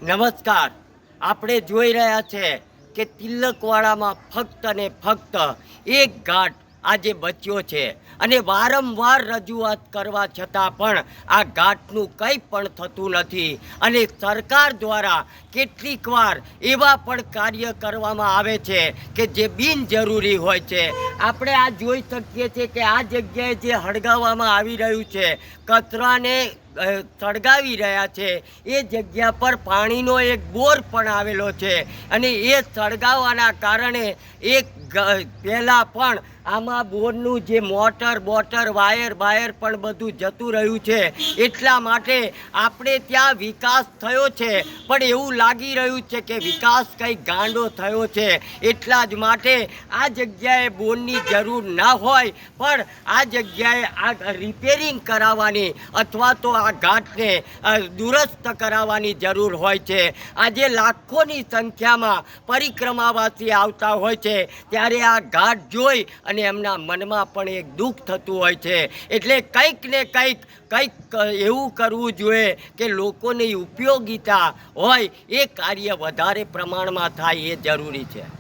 નમસ્કાર. આપણે જોઈ રહ્યા છે કે તિલકવાડામાં ફક્ત ને ફક્ત એક ઘાટ આજે બચ્યો છે અને વારંવાર રજૂઆત કરવા છતાં પણ આ ઘાટનું કંઈ પણ થતું નથી અને સરકાર દ્વારા કેટલીક વાર એવા પણ કાર્ય કરવામાં આવે છે કે જે બિનજરૂરી હોય છે. આપણે આ જોઈ શકીએ છીએ કે આ જગ્યાએ જે સળગાવવામાં આવી રહ્યું છે, કચરાને સળગાવી રહ્યા છે, એ જગ્યા પર પાણીનો એક બોર પણ આવેલો છે અને એ સળગાવવાના કારણે એક પહેલાં પણ આમાં બોરનું જે મોટર વાયર પણ બધું જતું રહ્યું છે. એટલા માટે આપણે ત્યાં વિકાસ થયો છે, પણ એવું લાગી રહ્યું છે કે વિકાસ કંઈ ગાંડો થયો છે. એટલા જ માટે આ જગ્યાએ બોરની જરૂર ના હોય, પણ આ જગ્યાએ આ રિપેરિંગ કરાવવાની અથવા તો આ ઘાટને દુરસ્ત કરાવવાની જરૂર હોય છે. આજે લાખોની સંખ્યામાં પરિક્રમાવાસી આવતા હોય છે, ત્યારે આ ઘાટ જોઈ અને એમના મનમાં પણ એક દુઃખ થતું હોય છે. એટલે કંઈક ને કંઈક એવું કરવું જોઈએ કે લોકોની ઉપયોગિતા હોય એ કાર્ય વધારે પ્રમાણમાં થાય, એ જરૂરી છે.